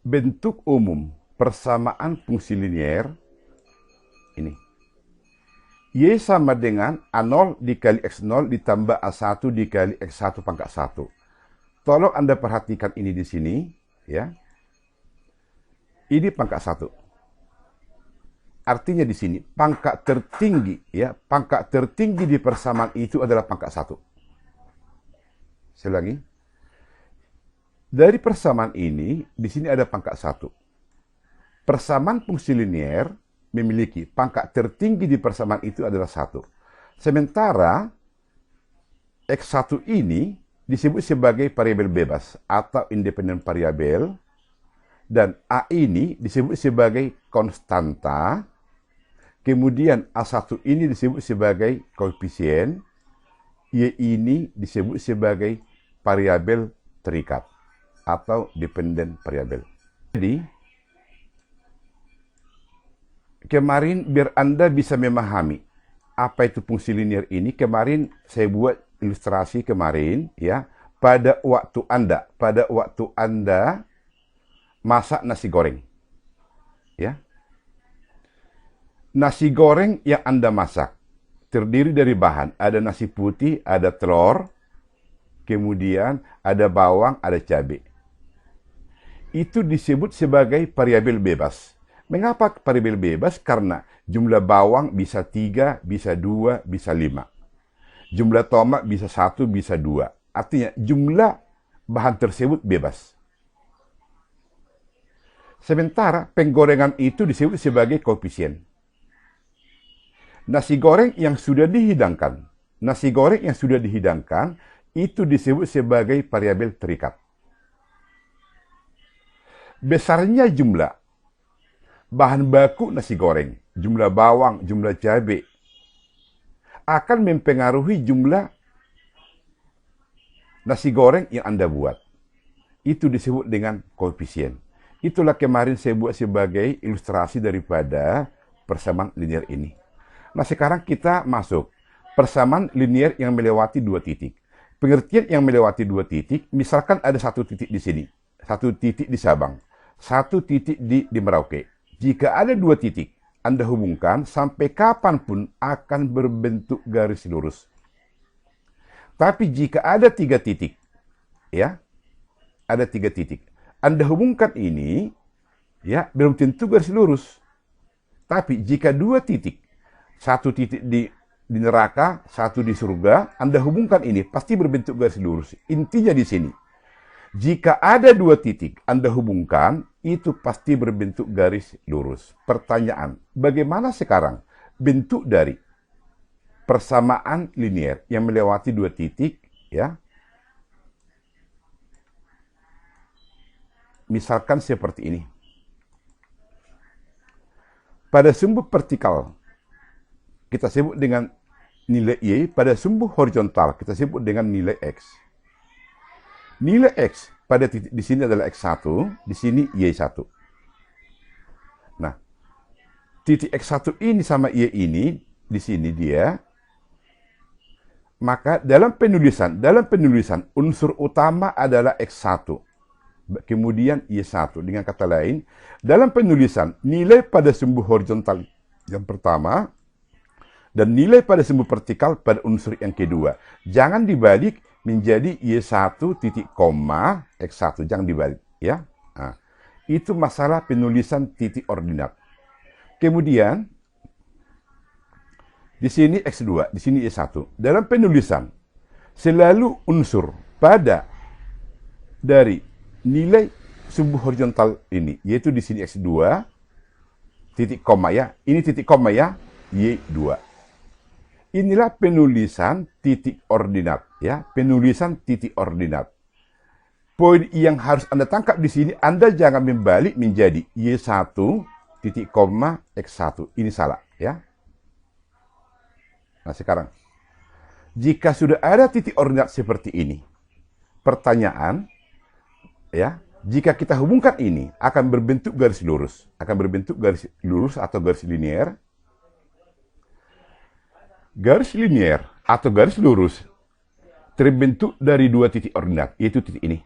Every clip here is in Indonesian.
bentuk umum persamaan fungsi linier ini. Y sama dengan A0 dikali X0 ditambah A1 dikali X1 pangkat 1. Tolong Anda perhatikan ini di sini, ya. Ini pangkat 1. Artinya di sini pangkat tertinggi, ya, pangkat tertinggi di persamaan itu adalah pangkat 1. Saya ulangi. Dari persamaan ini, di sini ada pangkat 1. Persamaan fungsi linier memiliki pangkat tertinggi di persamaan itu adalah 1. Sementara X1 ini disebut sebagai variabel bebas atau independen variabel, dan A ini disebut sebagai konstanta, kemudian A1 ini disebut sebagai koefisien, Y ini disebut sebagai variabel terikat atau dependen variabel. Jadi, kemarin biar Anda bisa memahami apa itu fungsi linear ini, kemarin saya buat ilustrasi kemarin, ya, pada waktu Anda masak nasi goreng. Ya. Nasi goreng yang Anda masak terdiri dari bahan, ada nasi putih, ada telur, kemudian ada bawang, ada cabai. Itu disebut sebagai variabel bebas. Mengapa variabel bebas? Karena jumlah bawang bisa 3, bisa 2, bisa 5. Jumlah tomat bisa 1, bisa 2. Artinya jumlah bahan tersebut bebas. Sementara penggorengan itu disebut sebagai koefisien. Nasi goreng yang sudah dihidangkan itu disebut sebagai variabel terikat. Besarnya jumlah bahan baku nasi goreng, jumlah bawang, jumlah cabai, akan mempengaruhi jumlah nasi goreng yang Anda buat. Itu disebut dengan koefisien. Itulah kemarin saya buat sebagai ilustrasi daripada persamaan linear ini. Nah, sekarang kita masuk persamaan linear yang melewati 2 titik. Pengertian yang melewati 2 titik, misalkan ada 1 titik di sini, 1 titik di Sabang, 1 titik di Merauke. Jika ada 2 titik, Anda hubungkan sampai kapanpun akan berbentuk garis lurus. Tapi jika ada 3 titik, ya, ada 3 titik, Anda hubungkan ini, ya, belum tentu garis lurus. Tapi jika 2 titik, 1 titik di neraka, 1 di surga, Anda hubungkan ini, pasti berbentuk garis lurus. Intinya di sini, jika ada 2 titik Anda hubungkan, itu pasti berbentuk garis lurus. Pertanyaan, bagaimana sekarang bentuk dari persamaan linear yang melewati 2 titik, ya? Misalkan seperti ini. Pada sumbu vertikal kita sebut dengan nilai Y, pada sumbu horizontal kita sebut dengan nilai X. Nilai X pada titik di sini adalah X1, di sini Y1. Nah, titik X1 ini sama Y ini, di sini dia. Maka dalam penulisan unsur utama adalah X1. Kemudian Y1. Dengan kata lain, dalam penulisan nilai pada sumbu horizontal yang pertama dan nilai pada sumbu vertikal pada unsur yang kedua. Jangan dibalik menjadi Y1 titik koma X1. Jangan dibalik, ya. Nah, itu masalah penulisan titik ordinat. Kemudian di sini X2, di sini Y1. Dalam penulisan selalu unsur pada dari nilai sumbu horizontal ini, yaitu di sini X2 titik koma, ya. Ini titik koma, ya, Y2. Inilah penulisan titik ordinat, ya, penulisan titik ordinat. Poin yang harus Anda tangkap di sini, Anda jangan membalik menjadi Y1 titik koma X1. Ini salah, ya. Nah, sekarang jika sudah ada titik ordinat seperti ini, pertanyaan, ya, jika kita hubungkan ini akan berbentuk garis lurus, atau garis linear. Garis linear atau garis lurus terbentuk dari 2 titik ordinat, yaitu titik ini.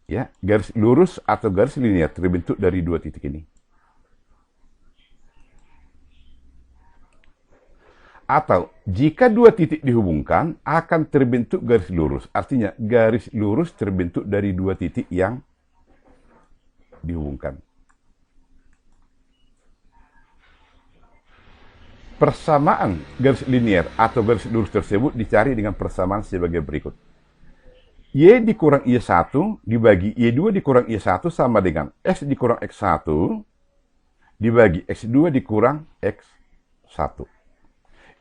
Ya, garis lurus atau garis linear terbentuk dari dua titik ini. Atau jika dua titik dihubungkan akan terbentuk garis lurus. Artinya garis lurus terbentuk dari dua titik yang dihubungkan. Persamaan garis linear atau garis lurus tersebut dicari dengan persamaan sebagai berikut. Y dikurang Y1 dibagi Y2 dikurang Y1 sama dengan X dikurang X1 dibagi X2 dikurang X1.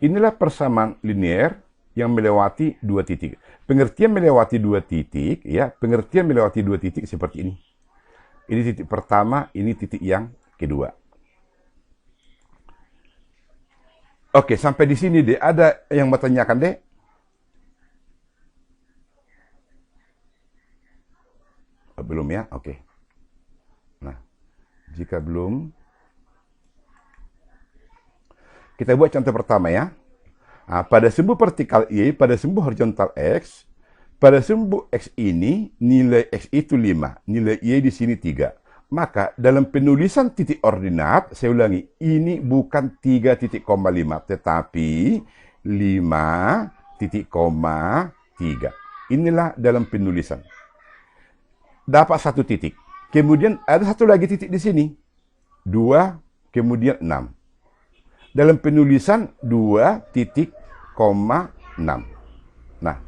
Inilah persamaan linear yang melewati dua titik. Pengertian melewati dua titik, ya, pengertian melewati dua titik seperti ini. Ini titik pertama, ini titik yang kedua. Oke, sampai di sini deh. Ada yang mau tanyakan deh? Belum ya? Oke. Nah, jika belum, kita buat contoh pertama ya. Nah, pada sumbu vertikal Y, pada sumbu horizontal X, pada sumbu X ini, nilai X itu 5, nilai Y di sini 3. Maka dalam penulisan titik ordinat, saya ulangi, ini bukan 3,5, tetapi 5,3. Inilah dalam penulisan. Dapat satu titik. Kemudian ada satu lagi titik di sini. 2, kemudian 6. Dalam penulisan 2,6. Nah,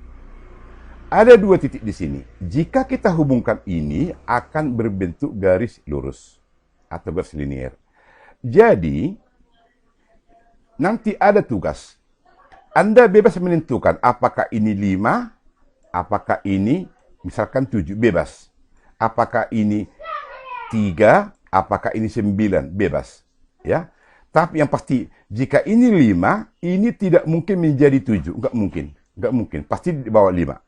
ada dua titik di sini. Jika kita hubungkan ini, akan berbentuk garis lurus atau garis linear. Jadi, nanti ada tugas. Anda bebas menentukan apakah ini 5, apakah ini misalkan 7, bebas. Apakah ini 3, apakah ini 9, bebas. Ya. Tapi yang pasti, jika ini 5, ini tidak mungkin menjadi 7. Enggak mungkin. Enggak mungkin. Pasti di bawah 5.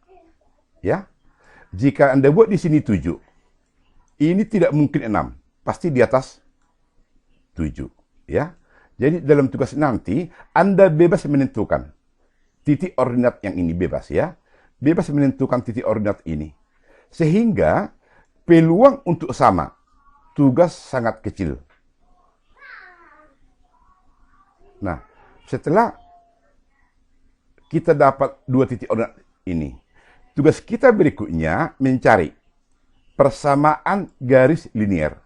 Ya. Jika Anda buat di sini 7, ini tidak mungkin 6. Pasti di atas 7. Ya. Jadi dalam tugas nanti, Anda bebas menentukan titik ordinat yang ini, bebas ya. Bebas menentukan titik ordinat ini. Sehingga peluang untuk sama, tugas sangat kecil. Nah, setelah kita dapat dua titik ordinat ini, tugas kita berikutnya mencari persamaan garis linear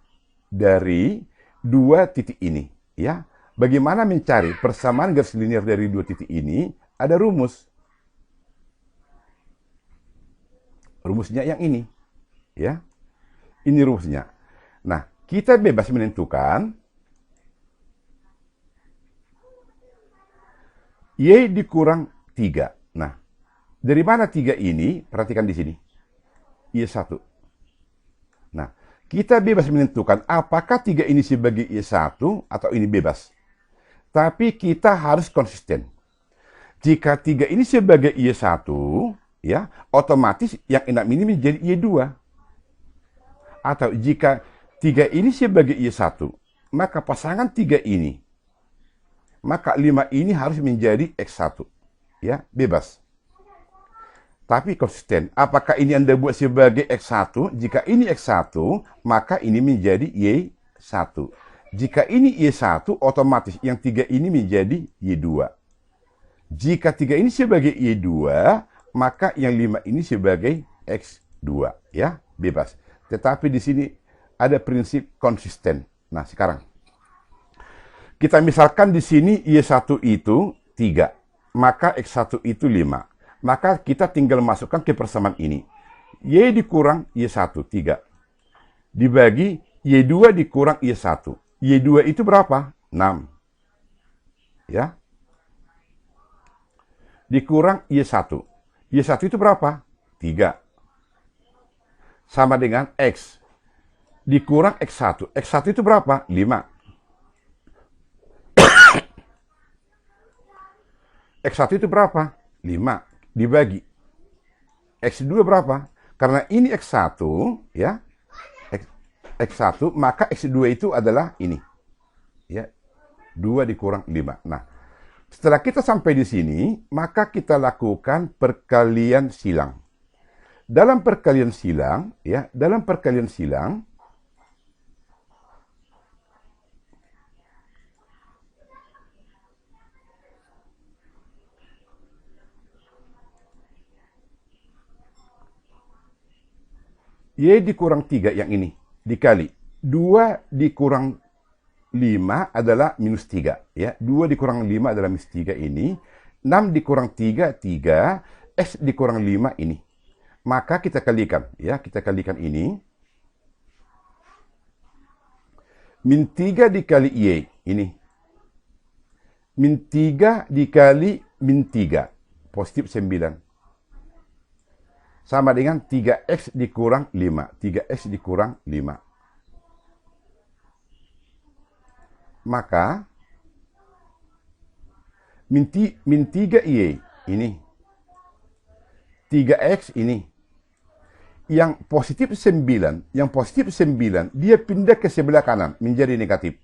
dari dua titik ini. Ya, bagaimana mencari persamaan garis linear dari dua titik ini? Ada rumus. Rumusnya yang ini, ya. Ini rumusnya. Nah, kita bebas menentukan Y dikurang 3. Nah, dari mana 3 ini? Perhatikan di sini. Y1. Nah, kita bebas menentukan apakah 3 ini sebagai Y1 atau ini bebas. Tapi kita harus konsisten. Jika 3 ini sebagai Y1, ya, otomatis yang 6 ini menjadi Y2. Atau jika 3 ini sebagai Y1, maka pasangan 3 ini, maka 5 ini harus menjadi X1. Ya, bebas. Tapi konsisten. Apakah ini Anda buat sebagai X1? Jika ini X1, maka ini menjadi Y1. Jika ini Y1, otomatis yang 3 ini menjadi Y2. Jika 3 ini sebagai Y2, maka yang 5 ini sebagai X2. Ya, bebas. Tetapi di sini ada prinsip konsisten. Nah, sekarang kita misalkan di sini Y1 itu 3, maka X1 itu 5. Maka kita tinggal masukkan ke persamaan ini. Y dikurang Y1, 3. Dibagi Y2 dikurang Y1. Y2 itu berapa? 6. Ya. Dikurang Y1. Y1 itu berapa? 3. Sama dengan X. Dikurang X1. X1 itu berapa? 5. X1 itu berapa? 5. Dibagi. X2 berapa? Karena ini X1, ya. X1, maka X2 itu adalah ini. Ya. 2 dikurang 5. Nah, setelah kita sampai di sini, maka kita lakukan perkalian silang. dalam perkalian silang, ya, dalam perkalian silang, Y dikurang 3 yang ini, dikali 2 dikurang 5 adalah minus 3. Ya. 2 dikurang 5 adalah minus 3 ini. 6 dikurang 3, 3. X dikurang 5 ini. Maka kita kalikan. Ya, kita kalikan ini. Min 3 dikali Y. Ini. Min 3 dikali min 3. Positif 9. Sama dengan 3X dikurang 5. 3X dikurang 5. Maka, min 3Y ini. 3X ini. Yang positif 9, dia pindah ke sebelah kanan, menjadi negatif.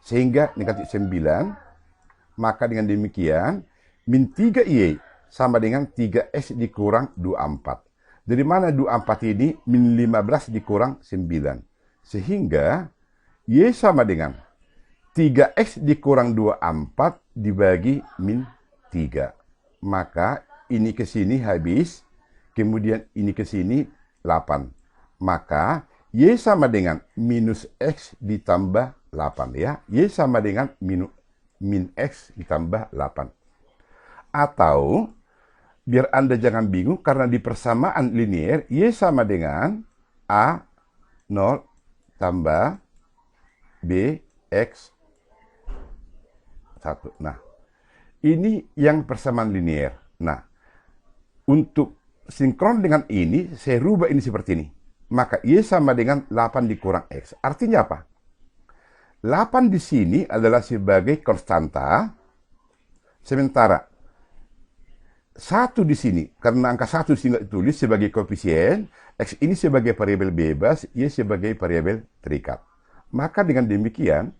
Sehingga negatif 9, maka dengan demikian, min 3Y sama dengan 3X dikurang 24. Dari mana 24 ini? Min 15 dikurang 9. Sehingga, Y sama dengan 3X dikurang 24 dibagi min 3. Maka ini ke sini habis, kemudian ini ke sini 8. Maka Y sama dengan minus X ditambah 8. Ya. Y sama dengan min X ditambah 8. Atau, biar Anda jangan bingung, karena di persamaan linier, Y sama dengan A0 tambah BX 1. Nah, ini yang persamaan linier. Nah, untuk sinkron dengan ini, saya rubah ini seperti ini. Maka Y sama dengan 8 dikurang X. Artinya apa? 8 di sini adalah sebagai konstanta, sementara 1 di sini, karena angka 1 di sini ditulis sebagai koefisien, X ini sebagai variabel bebas, Y sebagai variabel terikat. Maka dengan demikian,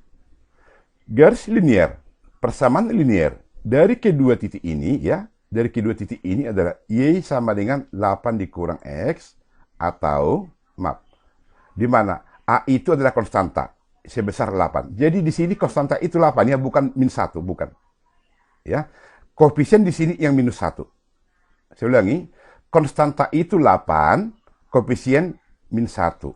garis linear, persamaan linear dari kedua titik ini, ya, dari kedua titik ini adalah Y sama dengan 8 dikurang X, atau, maaf, di mana A itu adalah konstanta, sebesar 8. Jadi di sini konstanta itu 8, ya, bukan min 1, bukan. Ya. Koefisien di sini yang minus 1. Saya ulangi, konstanta itu 8, koefisien min 1.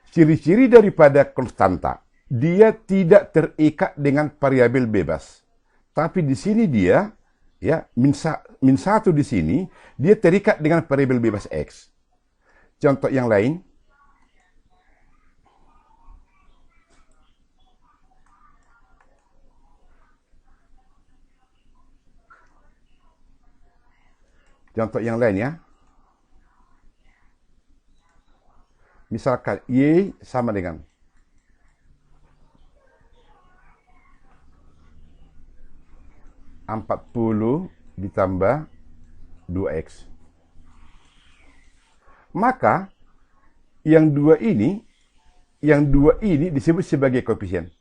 Ciri-ciri daripada konstanta, dia tidak terikat dengan variabel bebas. Tapi di sini dia, ya, min 1 di sini, dia terikat dengan variabel bebas X. Contoh yang lain, ya. Misalkan Y sama dengan 40 ditambah 2X. Maka yang dua ini disebut sebagai koefisien.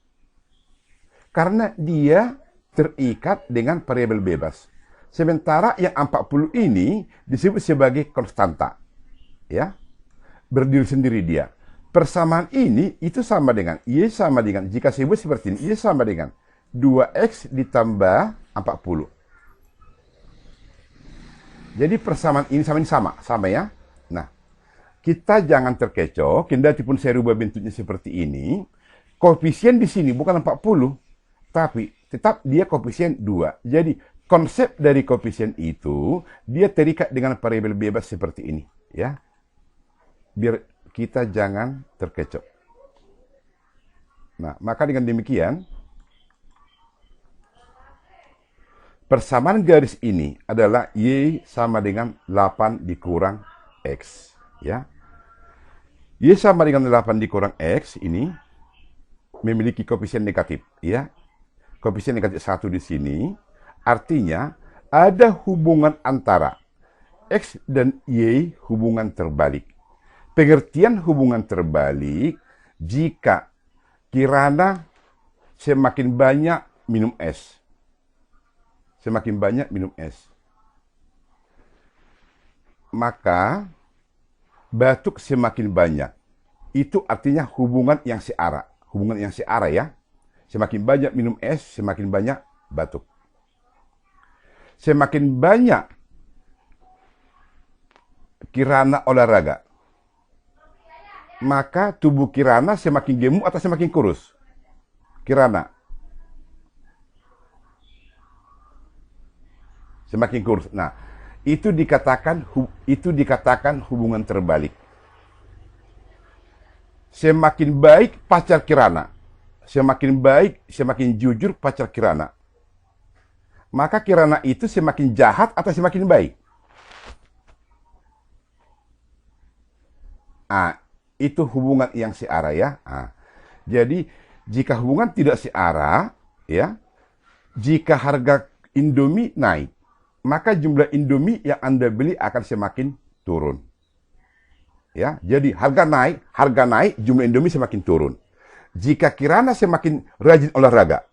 Karena dia terikat dengan variabel bebas. Sementara yang 40 ini disebut sebagai konstanta. Ya. Berdiri sendiri dia. Persamaan ini itu sama dengan Y sama dengan, jika saya sebut seperti ini, Y sama dengan 2X ditambah 40. Jadi persamaan ini sama ya. Nah, kita jangan terkecoh, kendati pun saya rubah bentuknya seperti ini, koefisien di sini bukan 40, tapi tetap dia koefisien 2. Jadi konsep dari koefisien itu, dia terikat dengan variabel bebas seperti ini, ya. Biar kita jangan terkecoh. Nah, maka dengan demikian, persamaan garis ini adalah Y sama dengan 8 dikurang X, ya. Y sama dengan 8 dikurang X ini memiliki koefisien negatif, ya. Koefisien negatif 1 di sini. Artinya, ada hubungan antara X dan Y, hubungan terbalik. Pengertian hubungan terbalik, jika kirana semakin banyak minum es. Semakin banyak minum es. Maka, batuk semakin banyak. Itu artinya hubungan yang searah. Hubungan yang searah ya. Semakin banyak minum es, semakin banyak batuk. Semakin banyak Kirana olahraga, maka tubuh Kirana semakin gemuk atau semakin kurus? Kirana semakin kurus. Nah, itu dikatakan hubungan terbalik. Semakin baik pacar Kirana, semakin baik, semakin jujur pacar Kirana, maka Kirana itu semakin jahat atau semakin baik? Itu hubungan yang searah ya. Jadi jika hubungan tidak searah ya, jika harga Indomie naik, maka jumlah Indomie yang Anda beli akan semakin turun. Ya, jadi harga naik, jumlah Indomie semakin turun. Jika Kirana semakin rajin olahraga,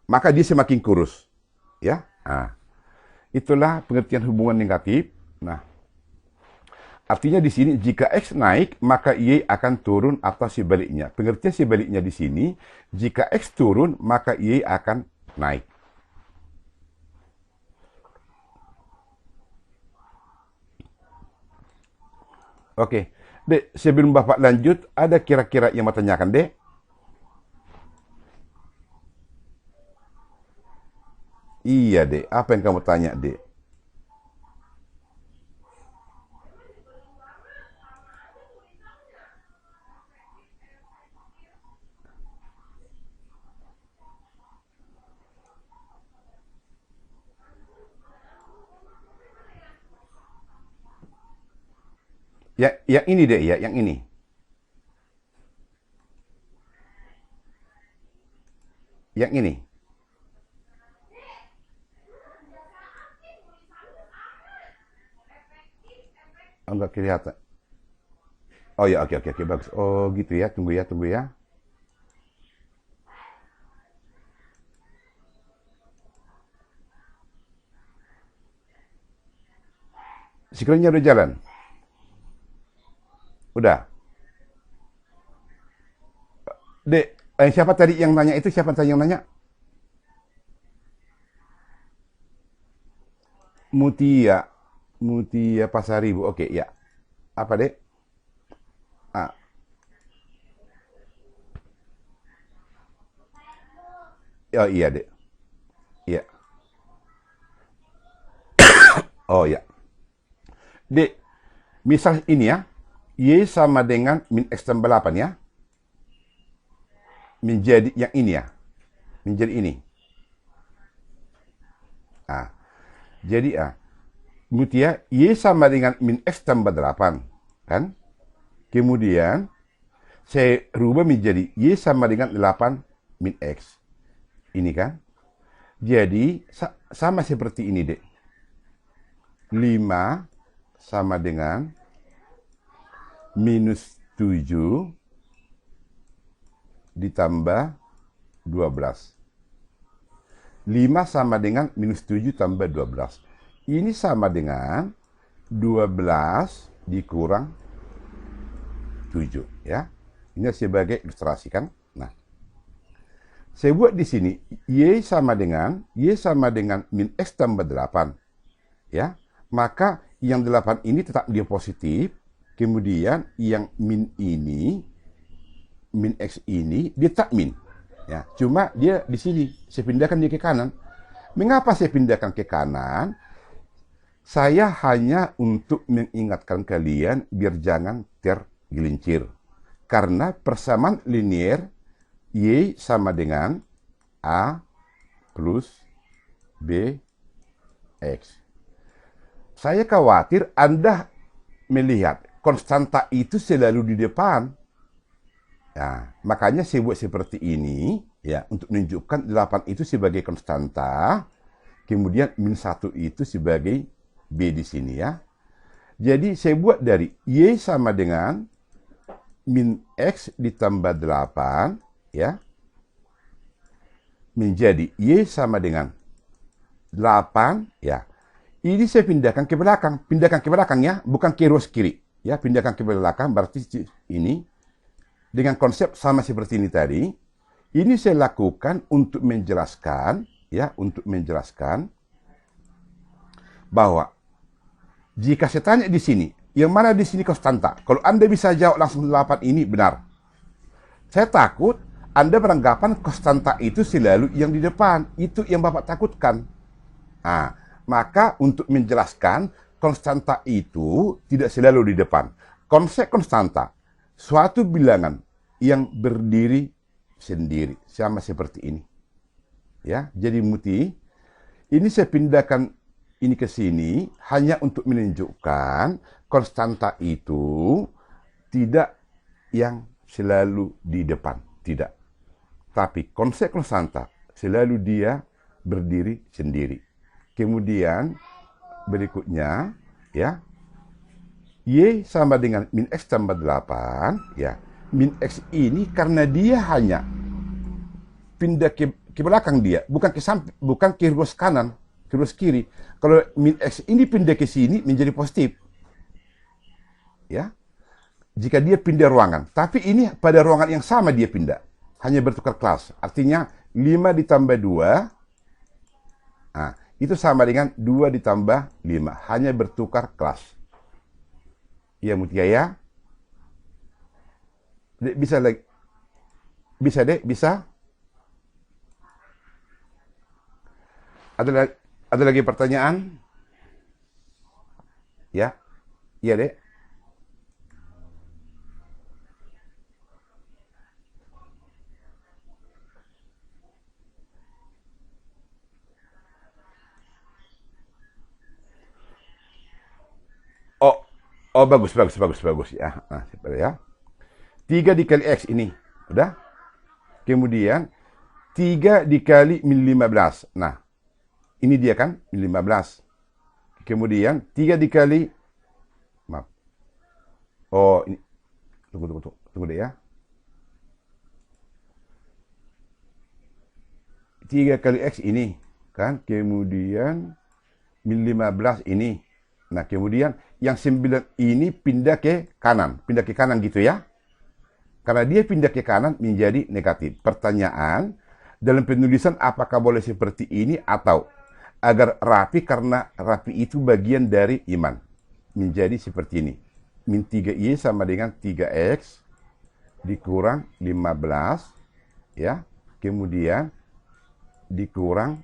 maka dia semakin kurus. Ya. Itulah pengertian hubungan negatif. Nah, artinya di sini jika X naik, maka Y akan turun atau sebaliknya. Pengertian sebaliknya di sini, jika X turun, maka Y akan naik. Oke, Dek, sebelum Bapak lanjut, ada kira-kira yang mau tanyakan, Dek? Iya, Dek. Apa yang kamu tanya, Dek? Yang ini, Dek, ya, yang ini. Yang ini. Enggak kelihatan. Oh ya, oke, bagus. Oh gitu ya, tunggu ya. Screen-nya udah jalan? Udah. Dek, siapa tadi yang nanya itu? Siapa tadi yang nanya? Mutia. Mutia Pasaribu. Oke, ya. Apa, Dek? Ah, oh iya, Dek. Iya. Oh ya. Dek, misal ini ya. Y sama dengan min X tambah 8 ya. Menjadi yang ini ya. Menjadi ini. Jadi Mutia, Y sama dengan min X tambah 8. Kan? Kemudian, saya rubah menjadi Y sama dengan 8 min X. Ini kan? Jadi, sama seperti ini, Dek. 5 sama dengan minus 7 ditambah 12. 5 sama dengan minus 7 tambah 12. Ini sama dengan 12 dikurang 7 ya. Ini sebagai ilustrasi kan. Nah, saya buat di sini Y sama dengan min X tambah 8 ya. Maka yang 8 ini tetap dia positif. Kemudian yang min ini, min X ini dia tak min. Ya, cuma dia di sini saya pindahkan dia ke kanan. Mengapa saya pindahkan ke kanan? Saya hanya untuk mengingatkan kalian biar jangan tergelincir. Karena persamaan linier Y sama dengan A plus B X. Saya khawatir Anda melihat konstanta itu selalu di depan. Nah, makanya saya buat seperti ini ya untuk menunjukkan 8 itu sebagai konstanta, kemudian min 1 itu sebagai B di sini ya. Jadi saya buat dari Y sama dengan min X ditambah 8 ya. Menjadi Y sama dengan 8 ya. Ini saya pindahkan ke belakang ya, bukan ke ruas kiri. ya pindahkan ke belakang, berarti ini dengan konsep sama seperti ini tadi. Ini saya lakukan untuk menjelaskan, ya, untuk menjelaskan bahwa jika saya tanya di sini, yang mana di sini konstanta? Kalau Anda bisa jawab langsung 8 ini benar. Saya takut Anda beranggapan konstanta itu selalu yang di depan. Itu yang Bapak takutkan. Nah, maka untuk menjelaskan, konstanta itu tidak selalu di depan. Konsep konstanta, suatu bilangan yang berdiri sendiri, sama seperti ini. Ya, jadi Muti, ini saya pindahkan ini ke sini hanya untuk menunjukkan konstanta itu tidak yang selalu di depan, tidak. Tapi konsep konstanta selalu dia berdiri sendiri. Kemudian berikutnya, ya, Y sama dengan min X tambah 8, ya. Min X ini karena dia hanya pindah ke belakang dia, bukan ke samping, bukan ke ruas kanan, ke ruas kiri. Kalau min X ini pindah ke sini menjadi positif. Ya. Jika dia pindah ruangan, tapi ini pada ruangan yang sama dia pindah. Hanya bertukar kelas. Artinya 5 ditambah 2, nah, itu sama dengan 2 ditambah 5. Hanya bertukar kelas. Iya, Mutia ya? Dek, bisa lagi? Bisa, Dek? Bisa? Ada lagi pertanyaan? Ya? Iya, Dek? Oh, oh bagus. Ya, nah, ya. 3 dikali X ini. Udah? Kemudian 3 dikali min 15. Nah, ini dia kan min 15. Kemudian 3 dikali, maaf. Oh, ini. Tunggu deh ya. 3 kali X ini. Kan? Kemudian min 15 ini. Nah, kemudian yang 9 ini pindah ke kanan. Pindah ke kanan gitu ya. Karena dia pindah ke kanan menjadi negatif. Pertanyaan, dalam penulisan apakah boleh seperti ini atau agar rapi, karena rapi itu bagian dari iman. Menjadi seperti ini. Min 3Y sama dengan 3X dikurang 15. Ya. Kemudian dikurang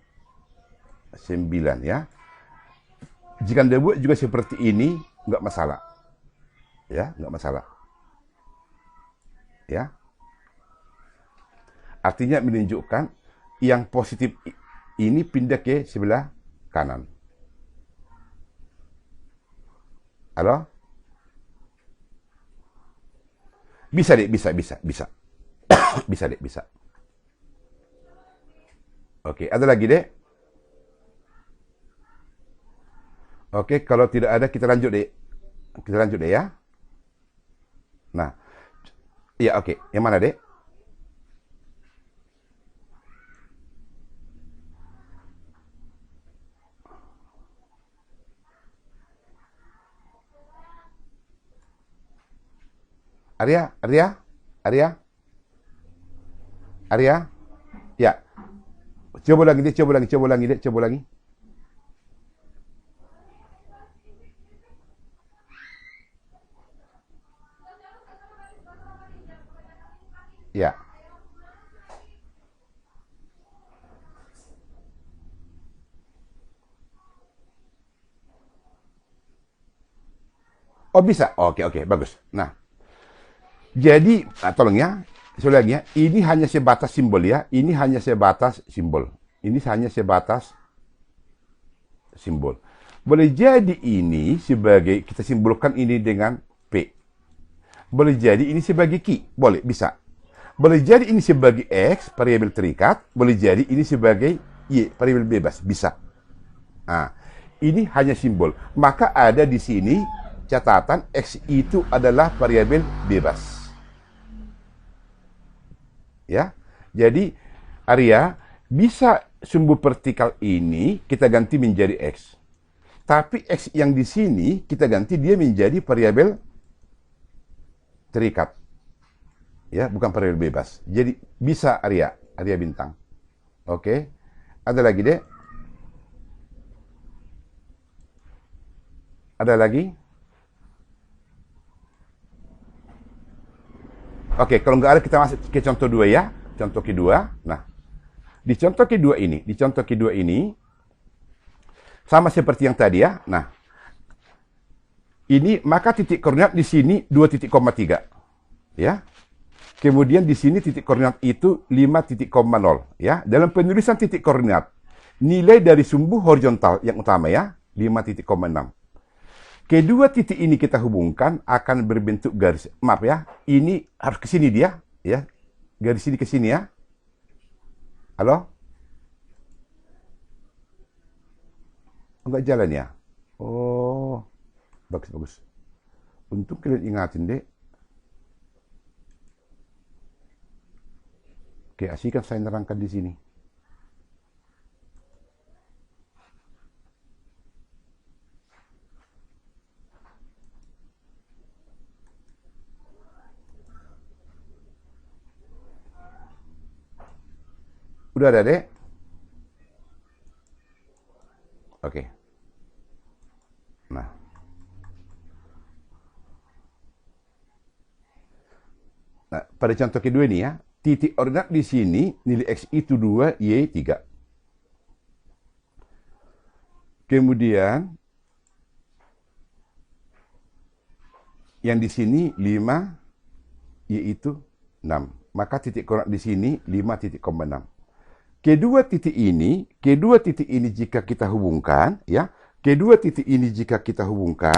9 ya. Jika Anda buat juga seperti ini, nggak masalah. Ya, nggak masalah. Ya. Artinya menunjukkan yang positif ini pindah ke sebelah kanan. Halo? Bisa, Dek, bisa. Bisa, Dek, bisa. Oke, ada lagi, Dek? Oke, kalau tidak ada kita lanjut, Dek. Kita lanjut, Dek, ya. Nah, iya, oke. Yang mana, Dek? Arya? Ya. Coba lagi, Dek. Coba lagi. Ya. Oh, bisa. Oke, bagus. Nah, jadi, tolong ya, sekali lagi ya, ini hanya sebatas simbol ya, ini hanya sebatas simbol. Ini hanya sebatas simbol. Boleh jadi ini sebagai, kita simbolkan ini dengan P. Boleh jadi ini sebagai Q, boleh, bisa. Boleh jadi ini sebagai X, variabel terikat, boleh jadi ini sebagai Y, variabel bebas, bisa. Nah, ini hanya simbol. Maka ada di sini catatan X itu adalah variabel bebas. Ya. Jadi Arya, bisa sumbu vertikal ini kita ganti menjadi X. Tapi X yang di sini kita ganti dia menjadi variabel terikat. Ya, bukan variabel bebas. Jadi bisa area bintang. Oke. Ada lagi, Dek? Ada lagi? Oke, kalau nggak ada kita masuk ke contoh 2 ya. Contoh kedua. Nah, di contoh kedua ini sama seperti yang tadi ya. Nah, ini maka titik koordinat di sini 2,3 ya. Kemudian di sini titik koordinat itu 5,0 ya. Dalam penulisan titik koordinat, nilai dari sumbu horizontal yang utama ya, 5,6. Kedua titik ini kita hubungkan akan berbentuk garis. Maaf ya, ini harus ke sini dia ya. Garis ini ke sini ya. Halo? Enggak jalan ya? Oh, bagus. Untung kalian ingatin, Dek. Oke, asik kan saya nerangkan di sini. Udah ada, Dek? Oke. Nah. Nah, pada contoh kedua ini ya, titik koordinat di sini nilai X itu 2, Y 3. Kemudian yang di sini 5, Y itu 6. Maka titik koordinat di sini 5,6. Kedua titik ini jika kita hubungkan ya, kedua titik ini jika kita hubungkan